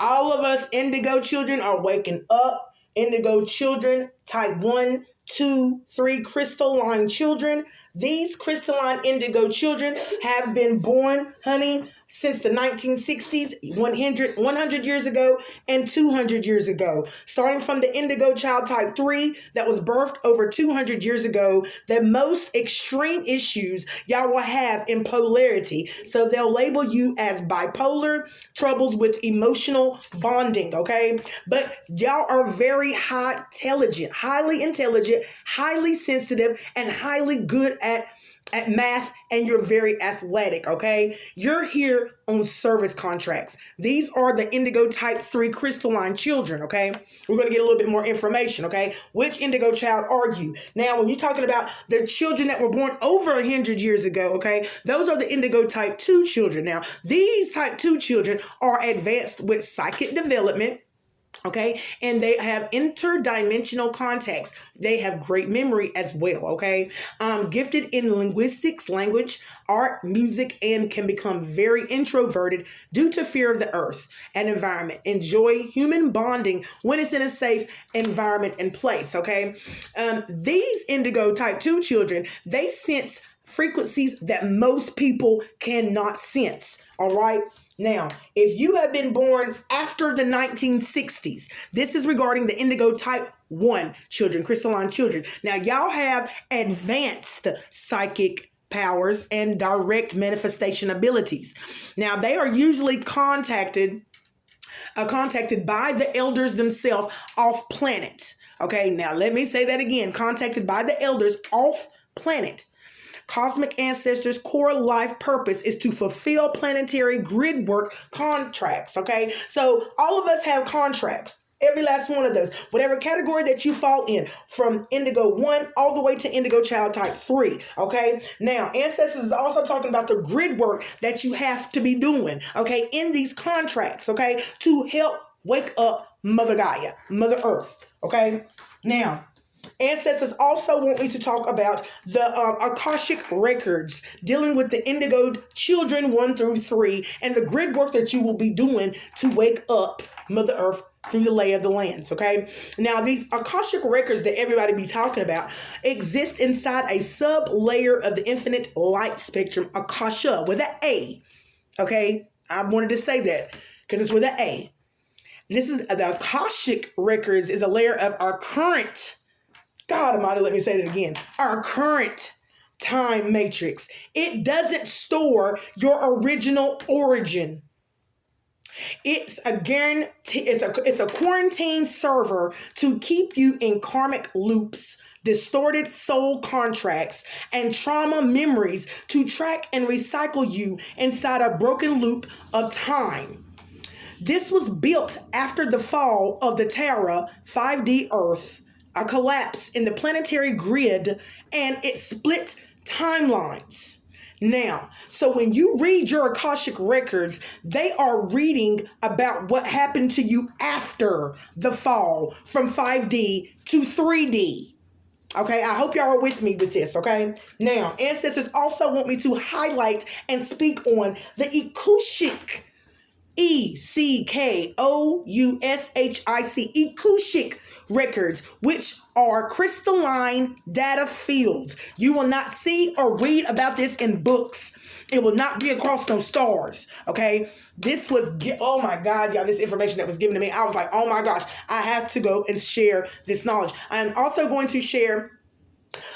All of us Indigo children are waking up. Indigo children, type 1, 2, 3 crystalline children. These crystalline indigo children have been born, honey, since the 1960s, 100 years ago, and 200 years ago. Starting from the indigo child type 3 that was birthed over 200 years ago, the most extreme issues y'all will have in polarity. So they'll label you as bipolar, troubles with emotional bonding, okay? But y'all are very highly intelligent, highly sensitive, and highly good at math, and you're very athletic, okay? You're here on service contracts. These are the indigo type 3 crystalline children, okay? We're going to get a little bit more information, okay? Which indigo child are you? Now, when you're talking about the children that were born over 100 years ago, okay, those are the indigo type 2 children. Now, these type 2 children are advanced with psychic development, okay, and they have interdimensional contacts. They have great memory as well, okay, gifted in linguistics, language, art, music, and can become very introverted due to fear of the earth and environment. Enjoy human bonding when it's in a safe environment and place, okay. These indigo type 2 children, they sense frequencies that most people cannot sense, all right. Now, if you have been born after the 1960s, this is regarding the indigo type 1 children, crystalline children. Now, y'all have advanced psychic powers and direct manifestation abilities. Now, they are usually contacted by the elders themselves off planet. Okay, now let me say that again. Contacted by the elders off planet. Cosmic ancestors' core life purpose is to fulfill planetary grid work contracts, okay? So all of us have contracts, every last one of those, whatever category that you fall in, from indigo 1 all the way to indigo child type 3, okay? Now, ancestors is also talking about the grid work that you have to be doing, okay, in these contracts, okay, to help wake up Mother Gaia, Mother Earth, okay? Now, ancestors also want me to talk about the Akashic records, dealing with the indigo children 1 through 3, and the grid work that you will be doing to wake up Mother Earth through the lay of the lands, okay? Now, these Akashic records that everybody be talking about exist inside a sub-layer of the infinite light spectrum, Akasha, with an A, okay? I wanted to say that because it's with an A. This is the Akashic records is a layer of our current, God Almighty, let me say that again, our current time matrix. It doesn't store your original origin. It's a quarantine server to keep you in karmic loops, distorted soul contracts, and trauma memories to track and recycle you inside a broken loop of time. This was built after the fall of the Terra 5D Earth, a collapse in the planetary grid, and it split timelines. Now, so when you read your Akashic records, they are reading about what happened to you after the fall from 5D to 3D. Okay, I hope y'all are with me with this, okay? Now, ancestors also want me to highlight and speak on the Eckoushic, Eckoushic, Eckoushic records, which are crystalline data fields. You will not see or read about this in books. It will not be across those stars, okay? This was, oh my God, y'all, this information that was given to me, I was like, oh my gosh, I have to go and share this knowledge. I'm also going to share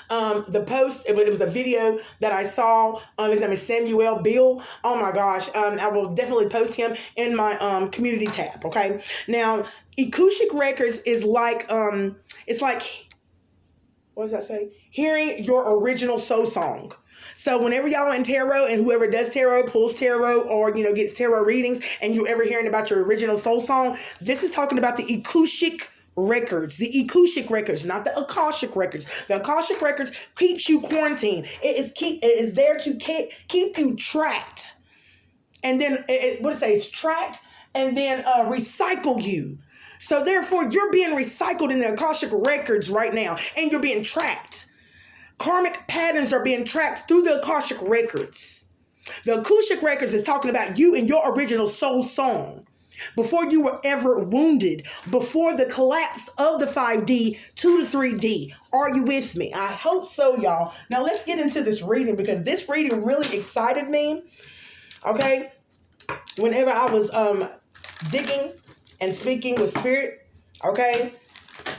the post. It was a video that I saw. His name is Samuel Bill. Oh my gosh. I will definitely post him in my community tab. Okay. Now, Eckoushic records is like it's like, what does that say? Hearing your original soul song. So whenever y'all in tarot, and whoever does tarot, pulls tarot, or gets tarot readings, and you're ever hearing about your original soul song, this is talking about the Eckoushic records, the Eckoushic records, not the Akashic records. The Akashic records keeps you quarantined. It is there to keep you tracked, and then it's tracked, and then recycle you. So therefore, you're being recycled in the Akashic records right now, and you're being tracked. Karmic patterns are being tracked through the Akashic records. The Eckoushic records is talking about you and your original soul song. before you were ever wounded, before the collapse of the 5D to the 3D. Are you with me? I hope so, y'all. Now let's get into this reading, because this reading really excited me. Okay, whenever I was digging and speaking with spirit. Okay,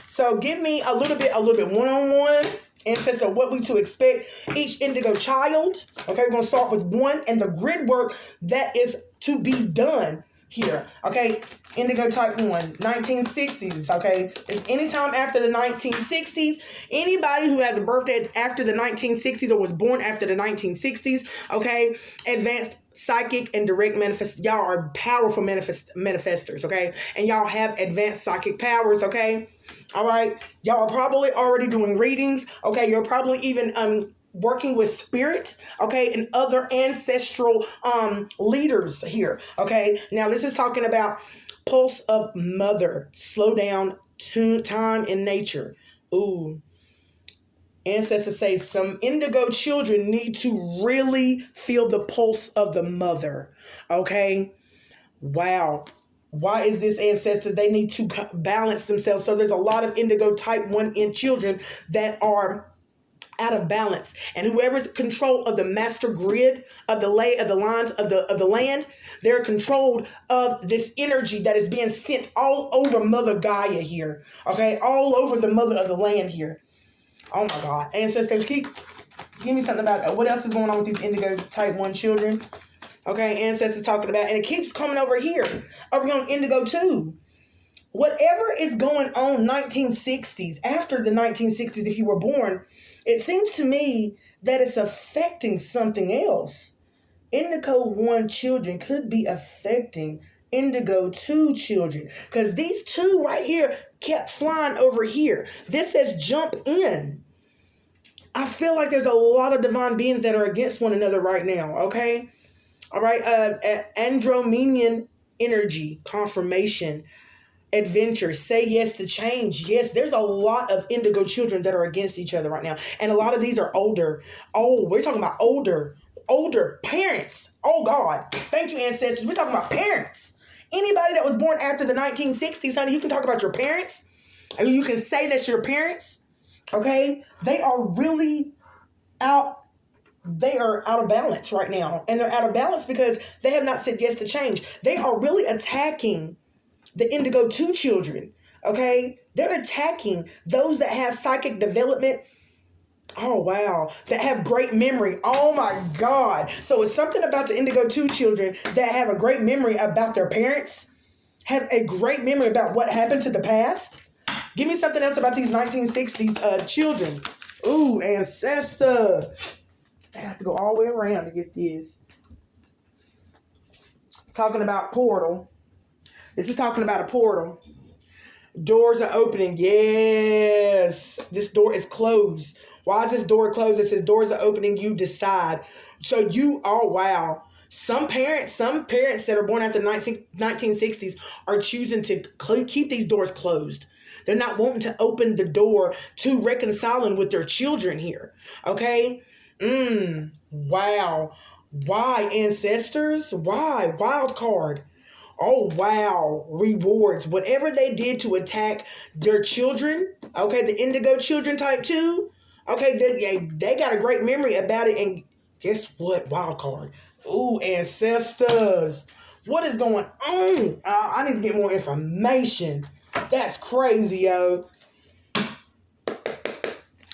so give me a little bit one-on-one instance of what we to expect each indigo child. Okay, we're gonna start with one and the grid work that is to be done here. Okay, indigo type 1, 1960s. Okay, it's anytime after the 1960s. Anybody who has a birthday after the 1960s or was born after the 1960s. Okay, advanced psychic and direct manifest. Y'all are powerful manifestors. Okay, and y'all have advanced psychic powers. Okay, all right, y'all are probably already doing readings. Okay, you're probably even working with spirit, okay, and other ancestral leaders here. Okay, now this is talking about pulse of mother, slow down, time in nature. Ooh, ancestors say some indigo children need to really feel the pulse of the mother. Okay, wow. Why is this, ancestors? They need to balance themselves. So there's a lot of indigo type 1 in children that are out of balance, and whoever's in control of the master grid of the lines of the land, they're controlled of this energy that is being sent all over Mother Gaia here. Okay, all over the mother of the land here. Oh my God, ancestors, give me something about what else is going on with these indigo type 1 children. Okay, ancestors talking about, and it keeps coming over here on indigo 2. Whatever is going on 1960s, after the 1960s, if you were born, it seems to me that it's affecting something else. Indigo 1 children could be affecting indigo 2 children, because these two right here kept flying over here. This says jump in. I feel like there's a lot of divine beings that are against one another right now. Okay, all right. Andromedian energy, confirmation, adventure, say yes to change. Yes, there's a lot of indigo children that are against each other right now, and a lot of these are older. Oh, we're talking about older parents. Oh God, thank you, ancestors. We're talking about parents. Anybody that was born after the 1960s, honey, you can talk about your parents. I mean, you can say that's your parents. Okay, they are really out. They are out of balance right now, and they're out of balance because they have not said yes to change. They are really attacking the indigo 2 children. Okay, they're attacking those that have psychic development. Oh wow, that have great memory. Oh my God. So it's something about the indigo 2 children that have a great memory about their parents, have a great memory about what happened to the past. Give me something else about these 1960s children. Ooh, ancestor. I have to go all the way around to get this. Talking about portal. This is talking about a portal. Doors are opening. Yes. This door is closed. Why is this door closed? It says doors are opening. You decide. So you, oh wow. Some parents that are born after the 1960s are choosing to keep these doors closed. They're not wanting to open the door to reconciling with their children here. Okay? Wow. Why, ancestors? Why? Wild card. Oh, wow. Rewards. Whatever they did to attack their children, okay, the indigo children type 2, okay, they got a great memory about it. And guess what? Wild card. Ooh, ancestors. What is going on? I need to get more information. That's crazy, yo.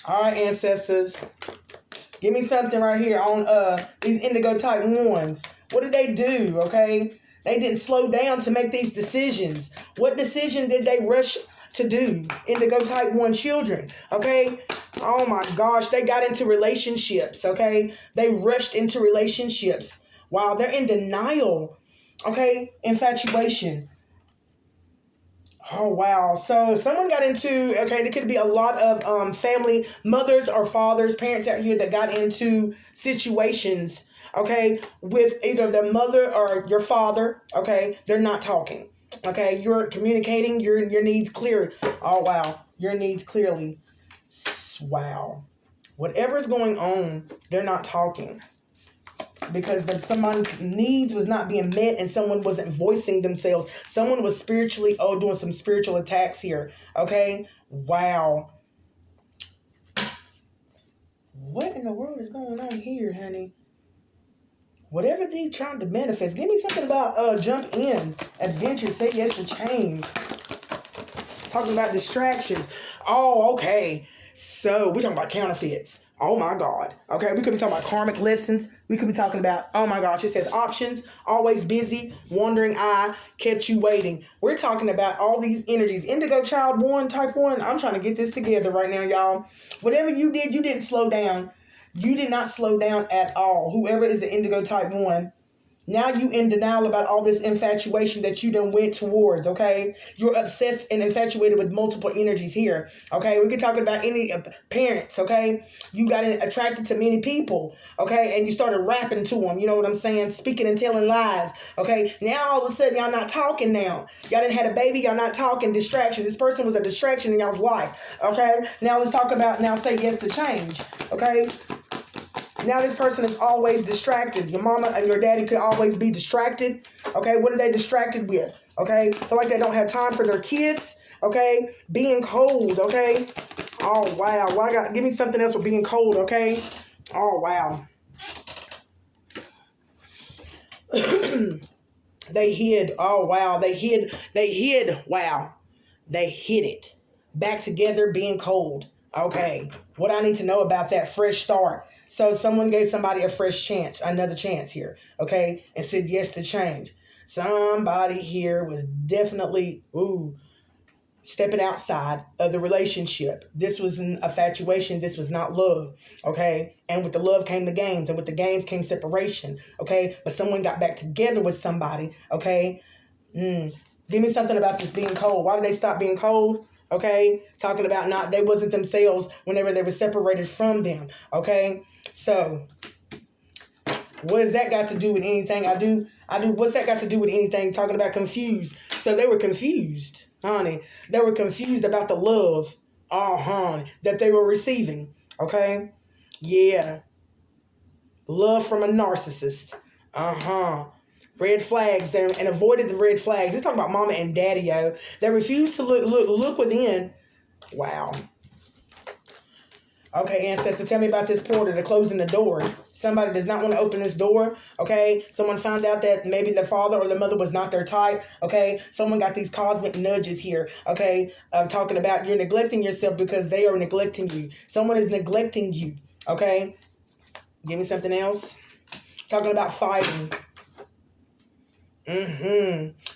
All right, ancestors. Give me something right here on these indigo type 1s. What did they do, okay? They didn't slow down to make these decisions. What decision did they rush to do? Indigo type 1 children, okay? Oh my gosh, they got into relationships, okay? They rushed into relationships. Wow, they're in denial, okay? Infatuation. Oh, wow. So someone got into, okay, there could be a lot of family, mothers or fathers, parents out here that got into situations, okay, with either their mother or your father, okay, they're not talking, okay, you're communicating your needs clearly. Oh, wow, your needs clearly. Wow. Whatever's going on, they're not talking. because someone's needs was not being met and someone wasn't voicing themselves. Someone was spiritually, doing some spiritual attacks here. Okay? Wow. What in the world is going on here, honey? Whatever they trying to manifest, give me something about jump in, adventure, say yes to change. Talking about distractions. Oh, okay. So we're talking about counterfeits. Oh my God. Okay, we could be talking about karmic lessons. We could be talking about, oh my gosh, it says options, always busy, wandering eye, catch you waiting. We're talking about all these energies. Indigo child 1, type 1. I'm trying to get this together right now, y'all. Whatever you did, you didn't slow down. You did not slow down at all. Whoever is the indigo type 1. Now you in denial about all this infatuation that you done went towards, okay? You're obsessed and infatuated with multiple energies here, okay? We can talk about any parents, okay? You got attracted to many people, okay? And you started rapping to them, you know what I'm saying? Speaking and telling lies, okay? Now all of a sudden y'all not talking now. Y'all didn't had a baby, y'all not talking, distraction. This person was a distraction in y'all's life, okay? Now let's talk about, now say yes to change, okay? Now this person is always distracted. Your mama and your daddy could always be distracted. Okay, what are they distracted with? Okay, feel like they don't have time for their kids. Okay, being cold. Okay, oh wow. Well, give me something else with being cold. Okay, oh wow. They hid. Oh wow, they hid. Wow, they hid it. Back together, being cold. Okay, what I need to know about that fresh start. So someone gave somebody a fresh chance, another chance here, okay, and said yes to change. Somebody here was definitely, stepping outside of the relationship. This was an infatuation. This was not love, okay? And with the love came the games, and with the games came separation, okay? But someone got back together with somebody, okay? Give me something about this being cold. Why did they stop being cold? Okay, talking about they wasn't themselves whenever they were separated from them. Okay, so what does that got to do with anything I do? What's that got to do with anything? Talking about confused. So they were confused, honey. They were confused about the love, that they were receiving. Okay, yeah, love from a narcissist. Red flags and avoided the red flags. It's talking about mama and daddy, yo. They refused to look within. Wow. Okay, ancestor, tell me about this porter. They're closing the door. Somebody does not want to open this door. Okay, someone found out that maybe their father or their mother was not their type. Okay, someone got these cosmic nudges here. Okay, talking about you're neglecting yourself because they are neglecting you. Someone is neglecting you. Okay, give me something else. Talking about fighting.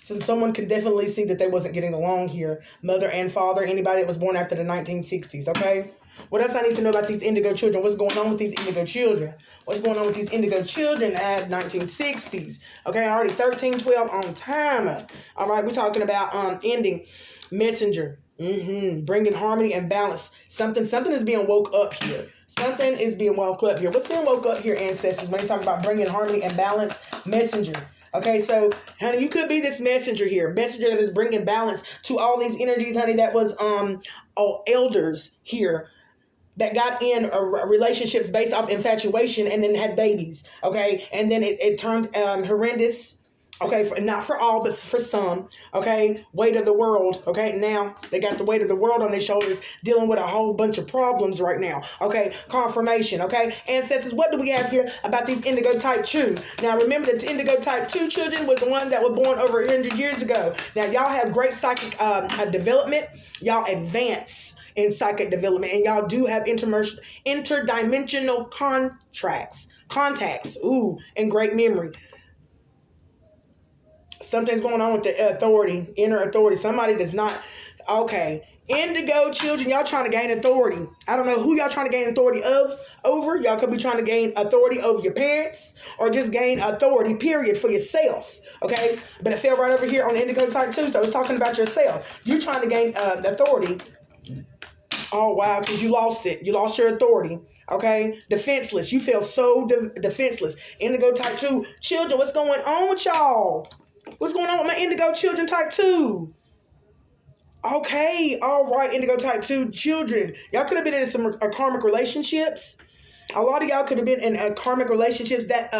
So someone could definitely see that they wasn't getting along here. Mother and father, anybody that was born after the 1960s, okay? What else I need to know about these indigo children? What's going on with these indigo children? What's going on with these indigo children at 1960s? Okay, already 13, 12 on timer. All right, we're talking about ending messenger. Bringing harmony and balance. Something is being woke up here. Something is being woke up here. What's being woke up here, ancestors? When you talk about bringing harmony and balance, messenger. Okay, so, honey, you could be this messenger here. Messenger that is bringing balance to all these energies, honey, that was elders here that got in relationships based off infatuation and then had babies, okay? And then it turned horrendous, okay? Not for all, but for some, okay? Weight of the world, okay? Now they got the weight of the world on their shoulders, dealing with a whole bunch of problems right now, okay? Confirmation, okay? Ancestors, what do we have here about these indigo type 2? Now remember that the indigo type 2 children was the one that were born over 100 years ago. Now y'all have great psychic development. Y'all advance in psychic development, and y'all do have interdimensional contacts, and great memory. Something's going on with the authority, inner authority. Somebody does not, okay. Indigo children, y'all trying to gain authority. I don't know who y'all trying to gain authority over. Y'all could be trying to gain authority over your parents or just gain authority, period, for yourself. Okay? But it fell right over here on Indigo type 2, so it's talking about yourself. You're trying to gain authority. Oh, wow, because you lost it. You lost your authority. Okay? Defenseless. You feel so defenseless. Indigo type 2. Children, what's going on with y'all? What's going on with my indigo children type 2? Okay. All right, indigo type 2 children. Y'all could have been in some karmic relationships. A lot of y'all could have been in karmic relationships that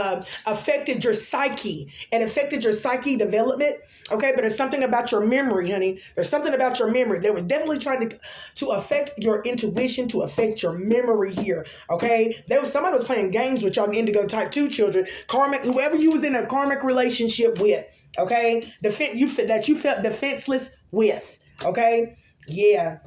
affected your psyche and affected your psyche development. Okay, but there's something about your memory, honey. There's something about your memory. They were definitely trying to affect your intuition, to affect your memory here. Okay, somebody was playing games with y'all Indigo type 2 children, karmic, whoever you was in a karmic relationship with. Okay, that you felt defenseless with. Okay, yeah.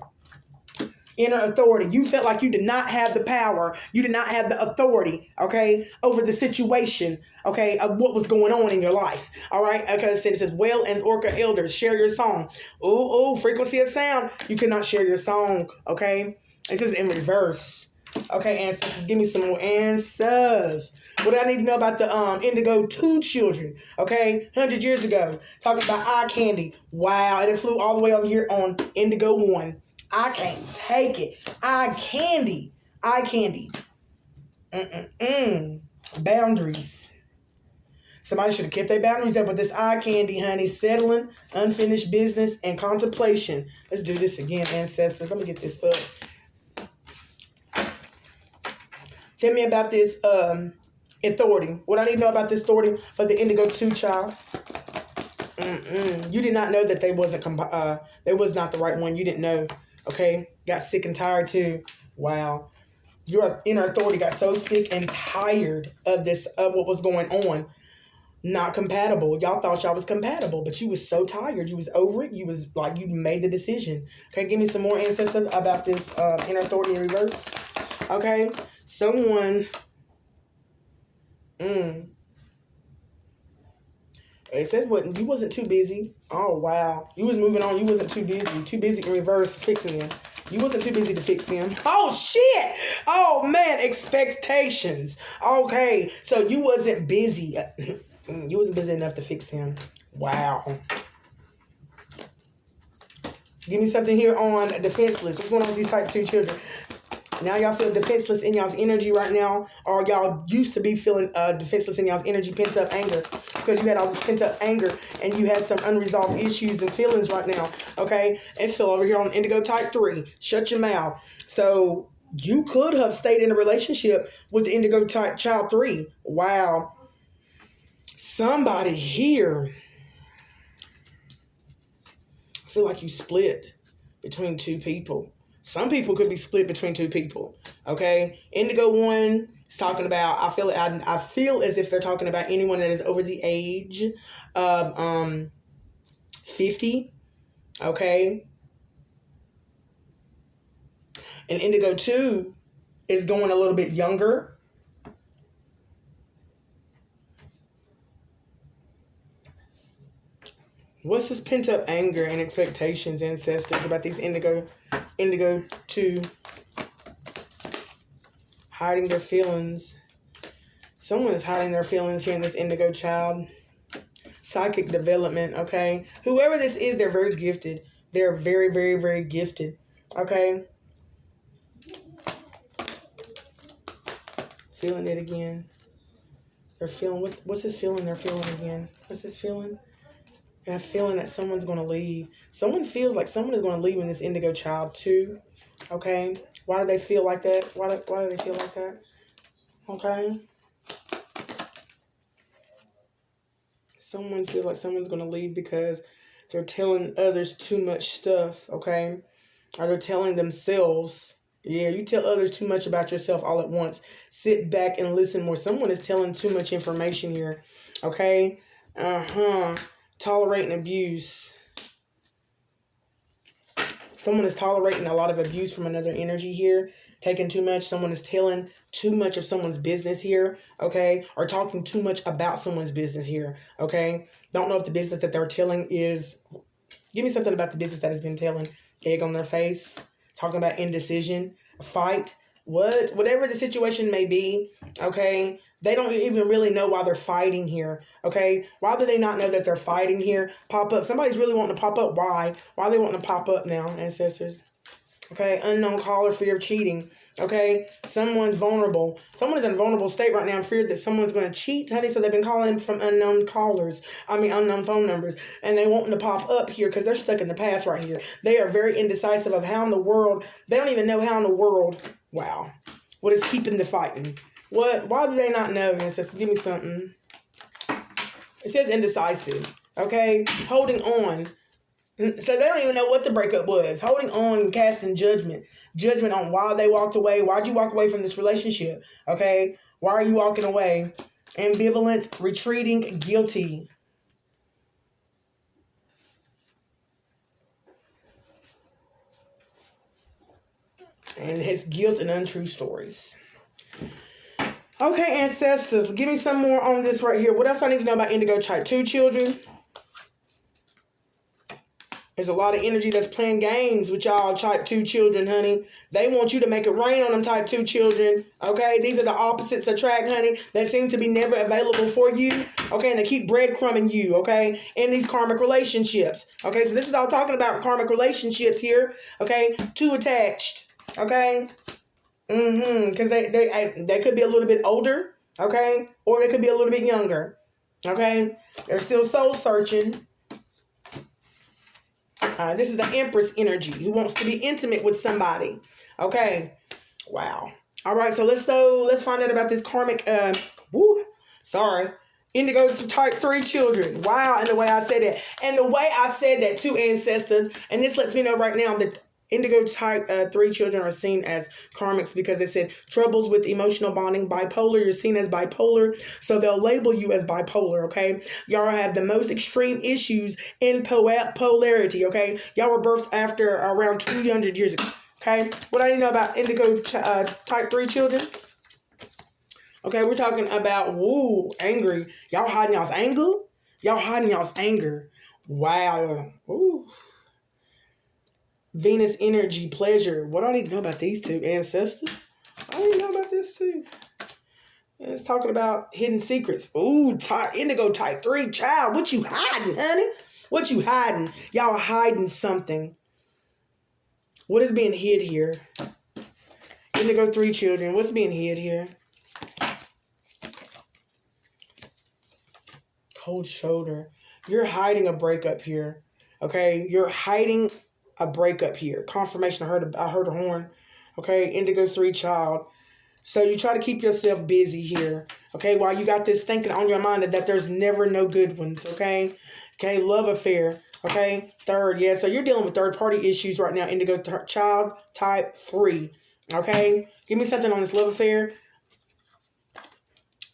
Inner authority. You felt like you did not have the power. You did not have the authority, okay, over the situation, okay, of what was going on in your life. All right. Okay, it says, well, and Orca elders, share your song. Ooh, frequency of sound. You cannot share your song, okay? It says in reverse. Okay, ancestors, give me some more answers. What do I need to know about the Indigo 2 children? Okay, 100 years ago, talking about eye candy. Wow, and it flew all the way over here on Indigo 1. I can't take it. Eye candy. Boundaries. Somebody should have kept their boundaries up with this eye candy, honey. Settling, unfinished business, and contemplation. Let's do this again, ancestors. Let me get this up. Tell me about this authority. What I need to know about this authority for the Indigo 2 child. You did not know that they was not the right one. You didn't know. Okay, got sick and tired too. Wow, your inner authority got so sick and tired of what was going on. Not compatible. Y'all thought y'all was compatible, but you was so tired. You was over it. You was like, you made the decision. Okay, give me some more ancestors about this inner authority in reverse. Okay, someone. It says you wasn't too busy. Oh, wow. You was moving on. You wasn't too busy. Too busy in reverse fixing them. You wasn't too busy to fix them. Oh, shit. Oh, man. Expectations. Okay. So you wasn't busy. You wasn't busy enough to fix him. Wow. Give me something here on defenseless. What's going on with these type 2 children? Now y'all feel defenseless in y'all's energy right now, or y'all used to be feeling defenseless in y'all's energy, pent up anger, because you had all this pent up anger and you had some unresolved issues and feelings right now. Okay, it's still over here on Indigo type 3. Shut your mouth. So you could have stayed in a relationship with the Indigo type child 3. Wow. Somebody here. I feel like you split between 2 people. Some people could be split between 2 people. Okay, Indigo 1 is talking about. I feel as if they're talking about anyone that is over the age of 50. Okay, and Indigo 2 is going a little bit younger. What's this pent up anger and expectations, ancestors, about these Indigo 2 hiding their feelings? Someone is hiding their feelings here in this Indigo child. Psychic development, okay? Whoever this is, they're very gifted. They're very, very, very gifted, okay? Feeling it again. They're feeling, what's this feeling they're feeling again? What's this feeling? And a feeling that someone's going to leave. Someone feels like someone is going to leave in this Indigo child too. Okay? Why do they feel like that? Why do they feel like that? Okay? Someone feels like someone's going to leave because they're telling others too much stuff. Okay? Or they're telling themselves. Yeah, you tell others too much about yourself all at once. Sit back and listen more. Someone is telling too much information here. Okay? Tolerating abuse. Someone is tolerating a lot of abuse from another energy here. Taking too much. Someone is telling too much of someone's business here. Okay? Or talking too much about someone's business here. Okay? Don't know if the business that they're telling is... Give me something about the business that has been telling. Egg on their face. Talking about indecision. A fight. Whatever the situation may be. Okay? They don't even really know why they're fighting here, okay? Why do they not know that they're fighting here? Pop up. Somebody's really wanting to pop up. Why? Why are they wanting to pop up now, ancestors? Okay, unknown caller, fear of cheating, okay? Someone's vulnerable. Someone is in a vulnerable state right now, feared that someone's going to cheat, honey, so they've been calling them from unknown unknown phone numbers, and they wanting to pop up here because they're stuck in the past right here. They are very indecisive of how in the world, they don't even know how in the world, wow. What is keeping the fighting? What? Why do they not know, ancestors? Give me something. It says indecisive. Okay? Holding on. So they don't even know what the breakup was. Holding on and casting judgment. Judgment on why they walked away. Why'd you walk away from this relationship? Okay? Why are you walking away? Ambivalent, retreating, guilty. And it's guilt and untrue stories. Okay, ancestors, give me some more on this right here. What else I need to know about Indigo Type 2 children? There's a lot of energy that's playing games with y'all Type 2 children, honey. They want you to make it rain on them Type 2 children, okay? These are the opposites attract, honey, that seem to be never available for you, okay? And they keep breadcrumbing you, okay, in these karmic relationships, okay? So this is all talking about karmic relationships here, okay? Too attached, okay? Because they could be a little bit older, okay? Or they could be a little bit younger, okay? They're still soul searching. This is the Empress energy who wants to be intimate with somebody. Okay. Wow. All right. So let's find out about this karmic. Indigo Type 3 children. Wow. And the way I said that. And the way I said that to ancestors. And this lets me know right now that Indigo Type 3 children are seen as karmics because it said troubles with emotional bonding, bipolar. You're seen as bipolar, so they'll label you as bipolar, okay? Y'all have the most extreme issues in polarity, okay? Y'all were birthed after around 200 years ago, okay? What do you know about Indigo Type 3 children? Okay, we're talking about, angry. Y'all hiding y'all's anger? Y'all hiding y'all's anger. Wow. Ooh. Venus energy, pleasure. What do I need to know about these two ancestors? I need to know about this too. And it's talking about hidden secrets. Ooh, Indigo Type 3 child. What you hiding, honey? What you hiding? Y'all hiding something. What is being hid here? Indigo 3 children. What's being hid here? Cold shoulder. You're hiding a breakup here. Okay? You're hiding a breakup here. Confirmation. I heard a horn. Okay, Indigo 3 child. So you try to keep yourself busy here. Okay, while you got this thinking on your mind that there's never no good ones. Okay, love affair. Okay, third, yeah. So you're dealing with third party issues right now. Indigo child Type 3. Okay, give me something on this love affair.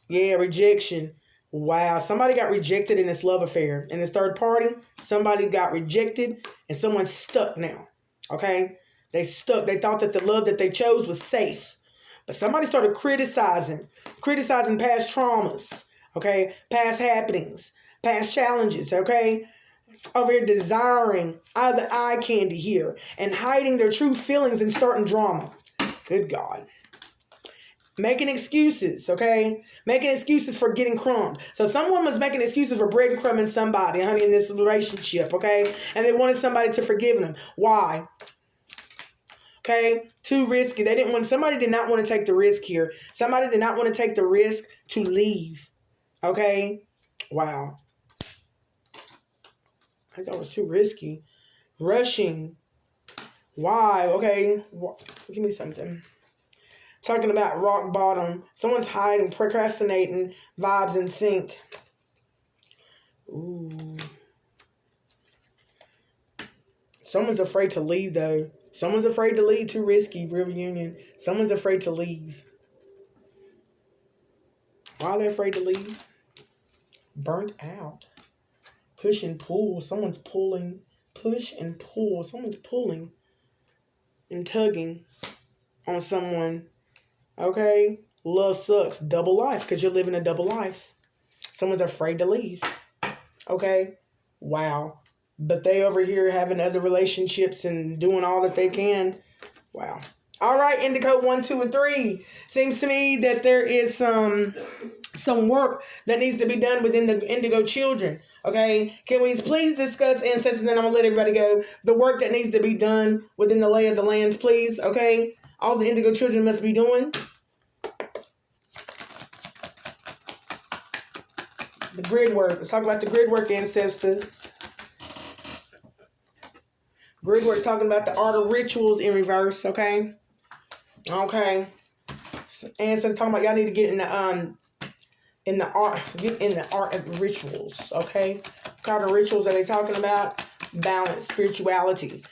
Yeah, rejection. Wow, somebody got rejected in this love affair. In this third party, somebody got rejected and someone's stuck now. Okay? They stuck. They thought that the love that they chose was safe. But somebody started criticizing past traumas. Okay? Past happenings. Past challenges. Okay? Over here desiring either eye candy here and hiding their true feelings and starting drama. Good God. Making excuses, okay? Making excuses for getting crumbed. So someone was making excuses for breadcrumbing somebody, honey, in this relationship, okay? And they wanted somebody to forgive them. Why? Okay? Too risky. Somebody did not want to take the risk here. Somebody did not want to take the risk to leave. Okay? Wow. I thought it was too risky. Rushing. Why? Okay. Give me something. Talking about rock bottom. Someone's hiding, procrastinating, vibes in sync. Ooh. Someone's afraid to leave, though. Someone's afraid to leave. Too risky. Reunion. Someone's afraid to leave. Why are they afraid to leave? Burnt out. Push and pull. Someone's pulling. Push and pull. Someone's pulling and tugging on someone. Okay? Love sucks. Double life because you're living a double life. Someone's afraid to leave. Okay? Wow. But they over here having other relationships and doing all that they can. Wow. All right, Indigo 1, 2, and 3. Seems to me that there is some work that needs to be done within the Indigo children. Okay? Can we please discuss ancestors, and then I'm going to let everybody go. The work that needs to be done within the lay of the lands, please. Okay? All the Indigo children must be doing. The grid work. Let's talk about the grid work, ancestors. Grid work talking about the art of rituals in reverse, okay? Okay. Ancestors talking about y'all need to get in the art of rituals. Okay, what kind of rituals are they talking about? Balance, spirituality,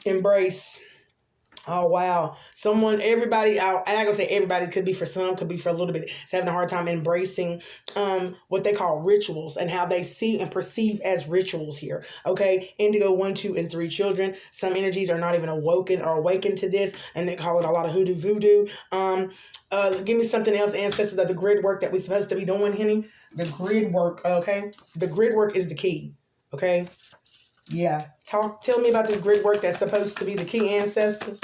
embrace. Oh wow! Everybody. I'm not gonna say everybody. Could be for some. Could be for a little bit. It's having a hard time embracing what they call rituals and how they see and perceive as rituals here. Okay, Indigo 1, 2, and 3 children. Some energies are not even awoken or awakened to this, and they call it a lot of hoodoo voodoo. Give me something else, ancestors, of the grid work that we're supposed to be doing, Henny. The grid work. Okay, the grid work is the key. Okay. Yeah. Tell me about this grid work that's supposed to be the key, ancestors.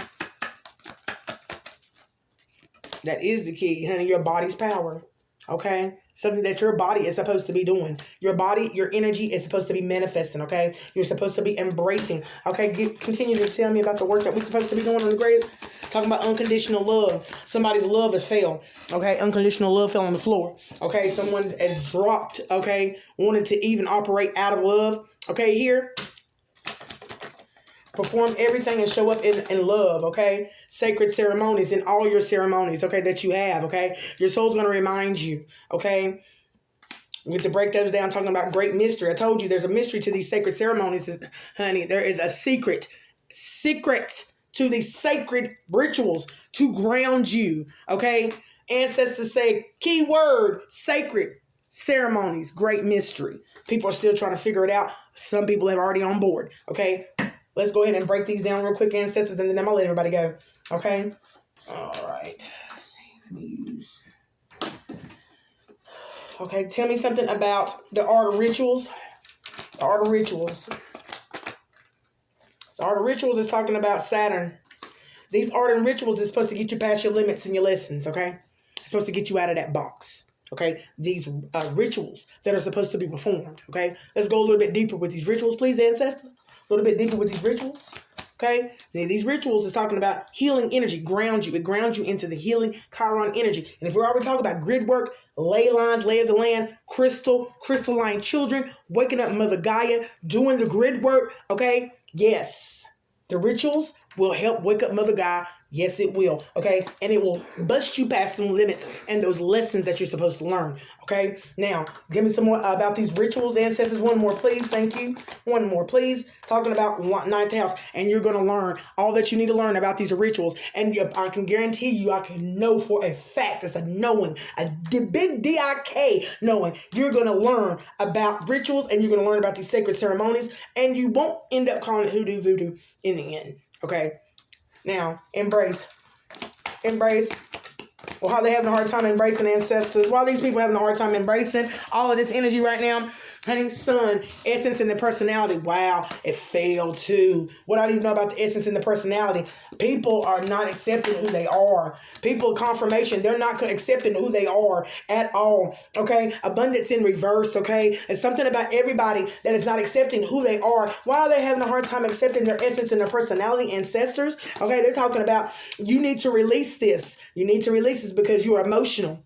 That is the key, honey. Your body's power. Okay? Something that your body is supposed to be doing. Your body, your energy is supposed to be manifesting, okay? You're supposed to be embracing. Okay? Continue to tell me about the work that we're supposed to be doing on the grid. Talking about unconditional love. Somebody's love has failed. Okay? Unconditional love fell on the floor. Okay? Someone has dropped, okay? Wanted to even operate out of love. Okay, here. Perform everything and show up in love, okay? Sacred ceremonies in all your ceremonies, okay, that you have, okay? Your soul's going to remind you, okay? We have to break those down, talking about great mystery. I told you there's a mystery to these sacred ceremonies, honey. There is a secret to these sacred rituals to ground you, okay? Ancestors say, key word, sacred ceremonies, great mystery. People are still trying to figure it out. Some people have already on board, okay? Let's go ahead and break these down real quick, ancestors, and then I'm going to let everybody go. Okay? All right. Let's see. Let me use. Okay, tell me something about the art of rituals. The art of rituals. The art of rituals is talking about Saturn. These art and rituals is supposed to get you past your limits and your lessons, okay? It's supposed to get you out of that box, okay? These rituals that are supposed to be performed, okay? Let's go a little bit deeper with these rituals, please, ancestors. A little bit deeper with these rituals. Okay? Now, these rituals is talking about healing energy, ground you. It grounds you into the healing Chiron energy. And if we're already talking about grid work, ley lines, lay of the land, crystalline children, waking up Mother Gaia, doing the grid work, okay? Yes. The rituals will help wake up Mother Gaia. Yes, it will. Okay? And it will bust you past some limits and those lessons that you're supposed to learn. Okay? Now, give me some more about these rituals, ancestors. One more, please. Thank you. One more, please. Talking about ninth house. And you're going to learn all that you need to learn about these rituals. And I can guarantee you, I can know for a fact, it's a knowing, a big D-I-K knowing. You're going to learn about rituals and you're going to learn about these sacred ceremonies. And you won't end up calling it hoodoo voodoo in the end. Okay? Now, embrace. Well, how they having a hard time embracing ancestors? Why are these people having a hard time embracing all of this energy right now? Honey, sun, essence and the personality. Wow, it failed too. What I didn't know about the essence and the personality. People are not accepting who they are. People, confirmation, they're not accepting who they are at all. Okay, abundance in reverse. Okay, it's something about everybody that is not accepting who they are. Why are they having a hard time accepting their essence and their personality, ancestors? Okay, they're talking about you need to release this. You need to release this because you are emotional.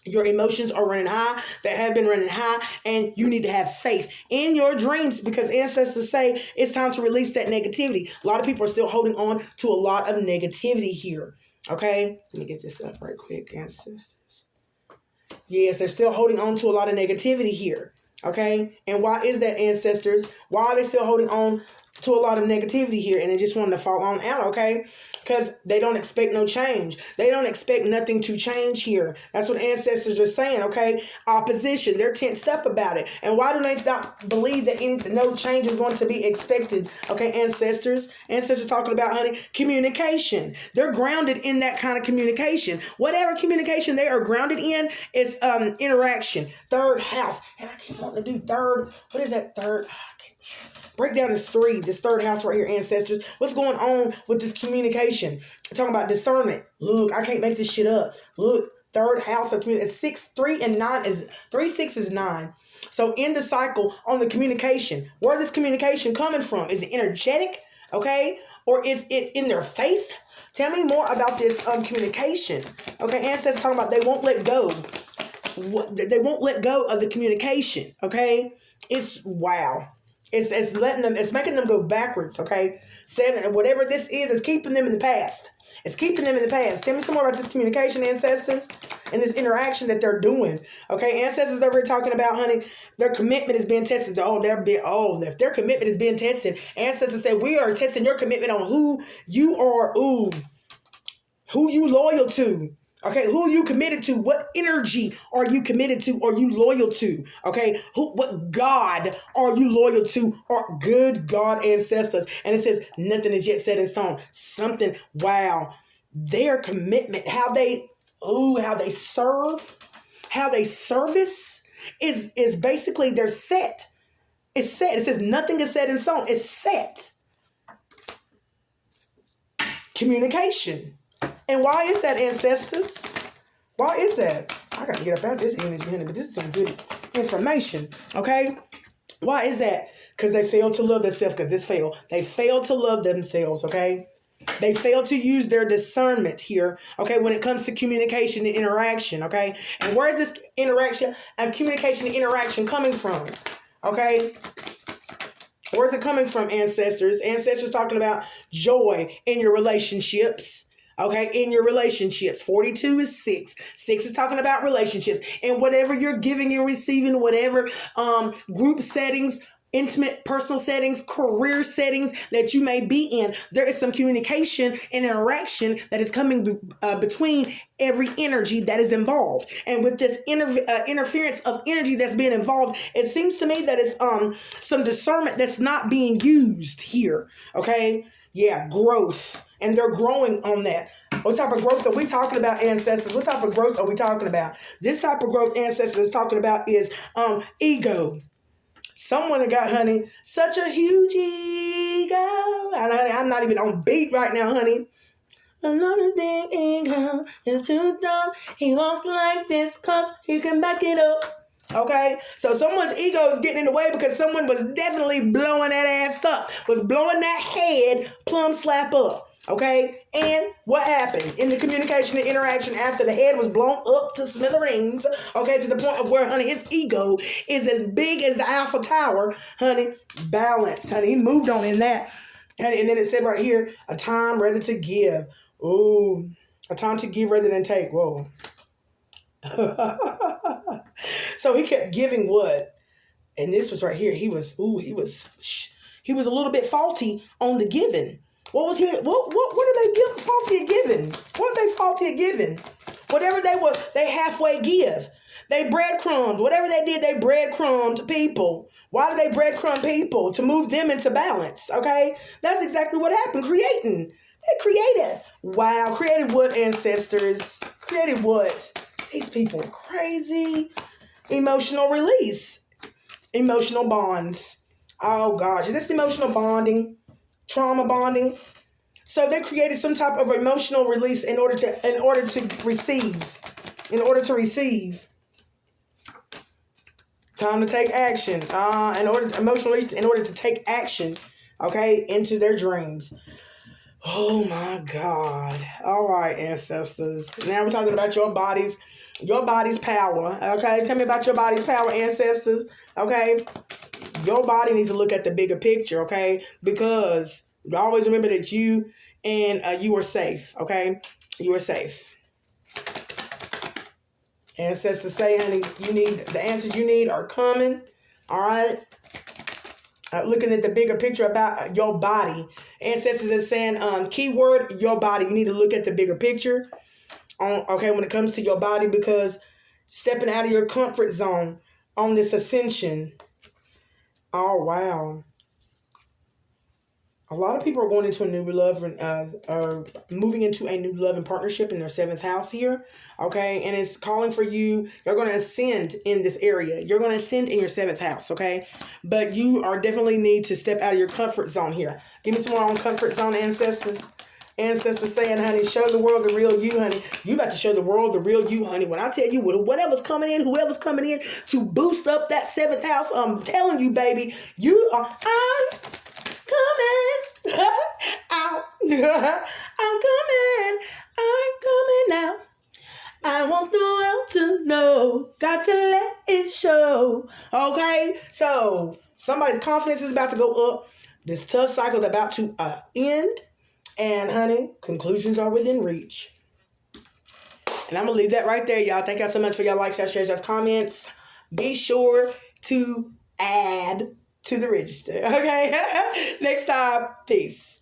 Your emotions are running high. They have been running high. And you need to have faith in your dreams because ancestors say it's time to release that negativity. A lot of people are still holding on to a lot of negativity here. Okay? Let me get this up right quick, ancestors. Yes, they're still holding on to a lot of negativity here. Okay? And why is that, ancestors? Why are they still holding on to a lot of negativity here and they just want to fall on out, okay? Because they don't expect no change. They don't expect nothing to change here. That's what ancestors are saying, okay? Opposition. They're tensed up about it. And why do they not believe that no change is going to be expected? Okay, ancestors. Ancestors talking about, honey, communication. They're grounded in that kind of communication. Whatever communication they are grounded in is interaction. Third house. And I keep wanting to do third. What is that third? Breakdown is 3. This third house right here, ancestors. What's going on with this communication? We're talking about discernment. Look, I can't make this shit up. Look, third house of communication. 6, 3, and 9 is 3, 6 is 9. So in the cycle on the communication, where is this communication coming from? Is it energetic? Okay, or is it in their face? Tell me more about this communication. Okay, ancestors talking about they won't let go. They won't let go of the communication. Okay, it's wow. It's letting them, it's making them go backwards, okay? 7, whatever this is keeping them in the past. It's keeping them in the past. Tell me some more about this communication, ancestors, and this interaction that they're doing. Okay, ancestors that we're talking about, honey, their commitment is being tested. If their commitment is being tested, ancestors say, we are testing your commitment on who you are, who you loyal to. Okay, who you committed to? What energy are you committed to? Are you loyal to? Okay, what God are you loyal to? Or good God, ancestors. And it says nothing is yet set in stone. Something, wow, their commitment, how they serve, how they service is basically they're set. It's set. It says nothing is set in stone. It's set. Communication. And why is that, ancestors? Why is that? I got to get up out of this energy, honey, but this is some good information, okay? Why is that? Because they failed to love themselves, because this failed. They failed to love themselves, okay? They failed to use their discernment here, okay, when it comes to communication and interaction, okay? And where is this interaction and communication and interaction coming from, okay? Where is it coming from, ancestors? Ancestors talking about joy in your relationships. Okay, in your relationships. 42 is 6. 6 is talking about relationships. And whatever you're giving and receiving, whatever group settings, intimate personal settings, career settings that you may be in, there is some communication and interaction that is coming between every energy that is involved. And with this interference of energy that's being involved, it seems to me that it's some discernment that's not being used here. Okay, yeah, growth. And they're growing on that. What type of growth are we talking about, ancestors? What type of growth are we talking about? This type of growth ancestors is talking about is ego. Someone got, honey, such a huge ego. I'm not even on beat right now, honey. Another big ego is too dumb. He walked like this cause he can back it up. Okay, so someone's ego is getting in the way because someone was definitely blowing that ass up, was blowing that head plumb slap up. Okay, and what happened in the communication and interaction after the head was blown up to smithereens? Okay, to the point of where, honey, his ego is as big as the Eiffel Tower, honey. Balance, honey. He moved on in that, honey, and then it said right here, a time rather to give. Ooh, a time to give rather than take. Whoa. So he kept giving what? And this was right here. He was a little bit faulty on the giving. What was he? What are they faulty at giving? What are they faulty at giving? Whatever they were, they halfway give. They breadcrumbed. Whatever they did, they breadcrumbed people. Why did they breadcrumb people? To move them into balance. Okay, that's exactly what happened. Creating. They created. Wow, created what, ancestors? Created what? These people are crazy. Emotional release. Emotional bonds. Oh gosh, is this emotional bonding? Trauma bonding. So they created some type of emotional release in order to receive. Time to take action. Emotional release in order to take action. Okay, into their dreams. Oh my God. All right, ancestors. Now we're talking about your body's power. Okay, tell me about your body's power, ancestors. Okay. Your body needs to look at the bigger picture, okay? Because always remember that you are safe, okay? You are safe. Ancestors say, honey, the answers you need are coming, all right? Looking at the bigger picture about your body. Ancestors is saying, keyword, your body. You need to look at the bigger picture, okay, when it comes to your body, because stepping out of your comfort zone on this ascension. Oh, wow. A lot of people are going into a new love and are moving into a new love and partnership in their 7th house here. Okay. And it's calling for you. You're going to ascend in this area. You're going to ascend in your 7th house. Okay. But you are definitely need to step out of your comfort zone here. Give me some more on comfort zone, ancestors. Ancestors saying, honey, show the world the real you, honey. You about to show the world the real you, honey. When I tell you whoever's coming in to boost up that 7th house, I'm telling you, baby, I'm coming out. I'm coming out. I want the world to know. Got to let it show. Okay? So Somebody's confidence is about to go up. This tough cycle is about to end. And honey, conclusions are within reach. And I'm going to leave that right there, y'all. Thank y'all so much for your likes, your shares, your comments. Be sure to add to the register. Okay? Next time. Peace.